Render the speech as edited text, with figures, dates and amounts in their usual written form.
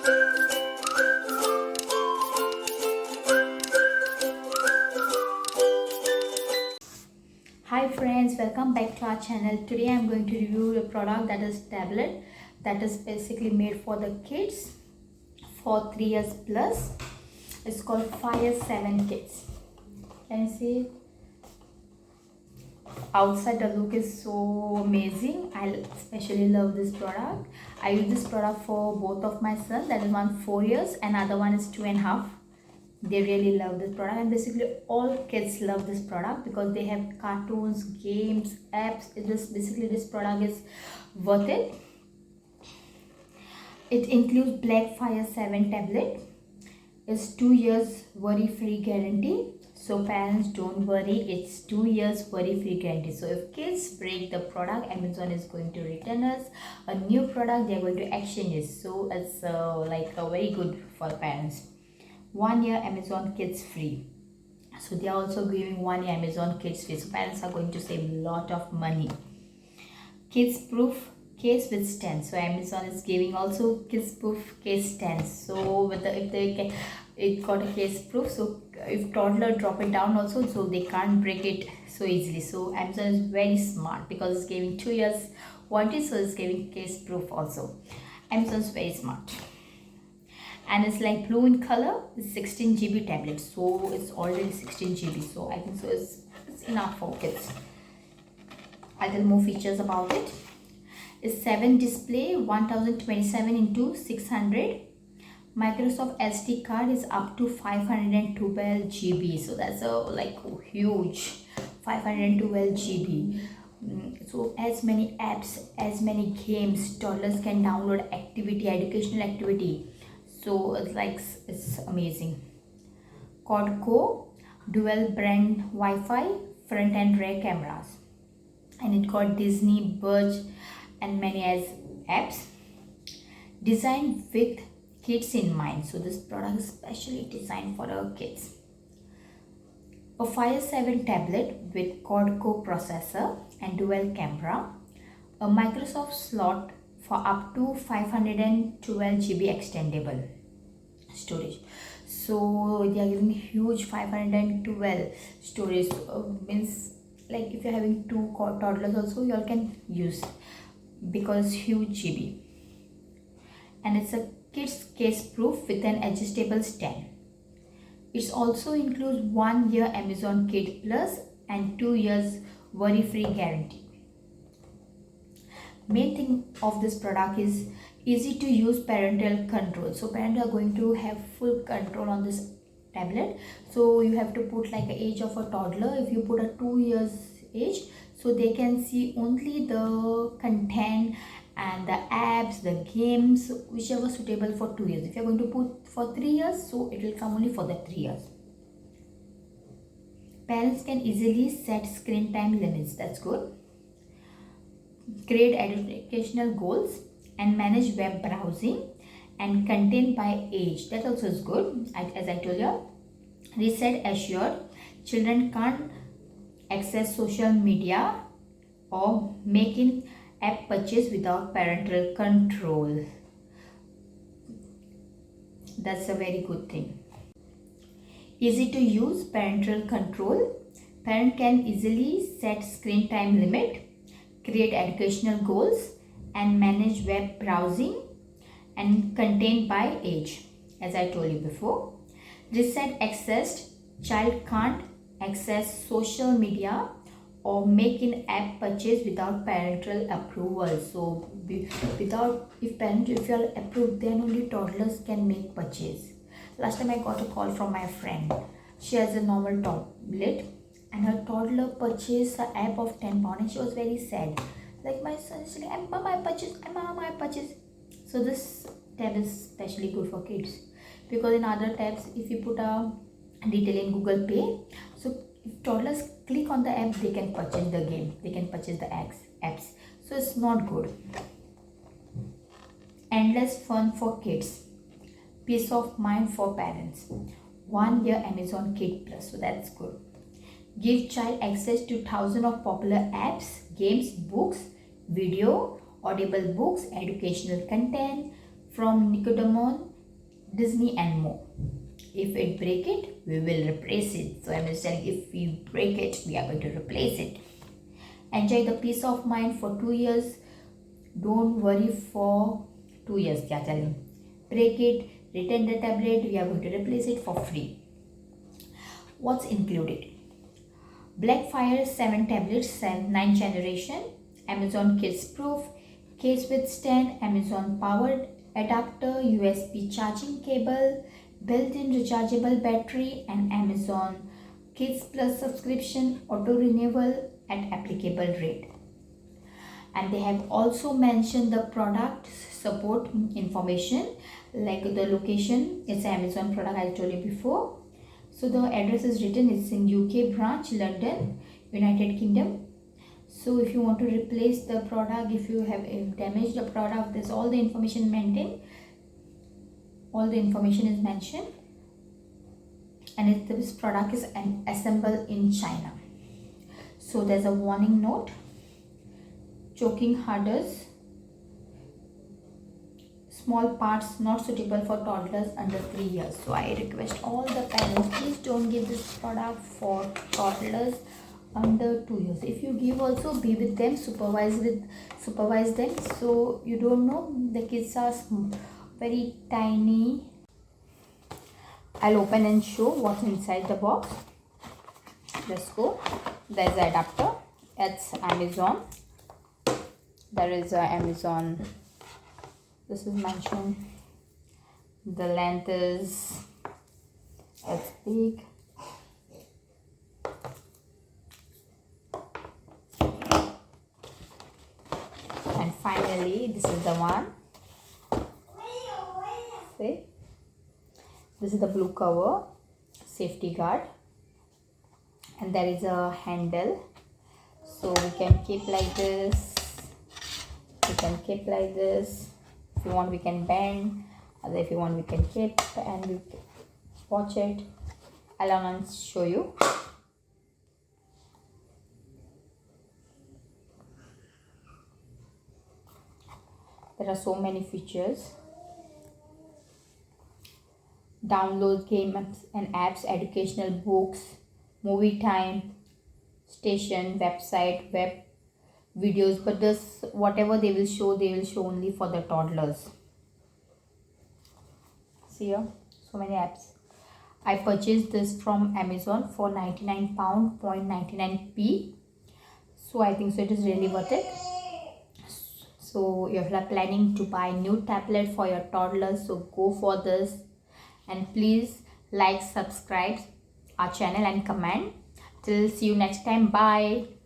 Hi friends, welcome back to our channel. Today I'm going to review a product that is tablet that is basically made for the kids for 3 years plus. It's called Fire 7 Kids. Can you see it? Outside the look is so amazing. I especially love this product. I use this product for both of my sons. That is one 4 years and other one is 2.5. They really love this product, and basically all kids love this product because they have cartoons, games, apps. This product is worth it. It includes Black Fire 7 tablet. It's 2 years worry-free guarantee. So parents, don't worry, it's 2 years worry-free guarantee. So if kids break the product, Amazon is going to return us a new product. They are going to exchange it. So it's like a very good for parents. 1 year Amazon Kids free. So they are also giving 1 year Amazon Kids free. So parents are going to save a lot of money. Kids proof case with stand. So Amazon is giving also kids proof case stand. So with the, if they can, it got a case proof. So if toddler drop it down also, so they can't break it so easily. So Amazon is very smart because it's giving 2 years warranty. So it's giving case proof also. Amazon is very smart. And it's like blue in color. It's 16 GB tablet, so it's already 16 GB, so I think so it's enough for kids. I'll tell more features about it. It's 7 display, 1027 into 600. Microsoft SD card is up to 512 GB, so that's a like huge 512 GB. So as many apps, as many games, toddlers can download activity, educational activity. So it's like, it's amazing. Quad-core dual brand Wi-Fi front and rear cameras, and it got Disney, Birch and many as apps. Designed with kids in mind. So this product is specially designed for our kids. A Fire 7 tablet with quad-core processor and dual camera. A Microsoft slot for up to 512 GB extendable storage. So they are giving huge 512 storage. Means like if you're having 2 toddlers also, you all can use because huge GB. And it's a kids case proof with an adjustable stand. It also includes 1 year Amazon Kid Plus and 2 years worry-free guarantee. Main thing of this product is easy to use parental control. So parents are going to have full control on this tablet. So you have to put like the age of a toddler. If you put a 2 years age, so they can see only the content and the apps, the games, whichever suitable for 2 years. If you're going to put for 3 years, so it will come only for the 3 years. Parents can easily set screen time limits. That's good. Create educational goals and manage web browsing and content by age. That also is good. As I told you, reset assured. Children can't access social media or making app purchase without parental control. That's a very good thing. Easy to use parental control. Parent can easily set screen time limit, create educational goals and manage web browsing and content by age. As I told you before, reset accessed. Child can't access social media or make an app purchase without parental approval. So if you are approved, then only toddlers can make purchase. Last time I got a call from my friend. She has a normal tablet and her toddler purchased an app of £10 and she was very sad. Like my son is like, Mama, I purchase. So this tab is especially good for kids, because in other tabs, if you put a detail in Google Pay, so if toddlers click on the app, they can purchase the game, they can purchase the apps. So it's not good. Endless fun for kids, peace of mind for parents. 1 year Amazon Kid Plus, so that's good. Give child access to thousands of popular apps, games, books, video, audible books, educational content from Nicodemon Disney and more. If it break it, we will replace it. So I'm just telling, if we break it, we are going to replace it. Enjoy the peace of mind for 2 years. Don't worry for 2 years. They are telling. Break it, return the tablet. We are going to replace it for free. What's included? Blackfire 7 tablets, 9th generation. Amazon Kids Proof. Case with stand. Amazon powered adapter. USB charging cable. Built-in rechargeable battery. And Amazon Kids Plus subscription. Auto renewal at applicable rate. And they have also mentioned the product support information, like the location. It's an Amazon product, I told you before. So the address is written, it's in UK branch, London, United Kingdom. So if you want to replace the product, if you have damaged the product, there's all the information maintained. All the information is mentioned. And this product is assembled in China. So there's a warning note. Choking harders, small parts not suitable for toddlers under 3 years. So I request all the parents, please don't give this product for toddlers under 2 years. If you give, also be with them, supervise them. So you don't know, the kids are very tiny. I'll open and show what's inside the box. Let's go. There's the adapter. It's Amazon. There is a Amazon, this is mentioned, the length is, it's big, and finally this is the one. See, this is the blue cover, safety guard, and there is a handle, so we can keep like this. We can keep like this. If you want, we can bend. Or if you want, we can keep and we watch it. I'll show you. There are so many features. Download games and apps, educational books, movie time, station, website, web videos, but this whatever they will show only for the toddlers. See here, so many apps. I purchased this from Amazon for £99.99p. So I think so it is really worth it. So if you are planning to buy new tablet for your toddlers, so go for this. And please like, subscribe our channel and comment. Till see you next time. Bye.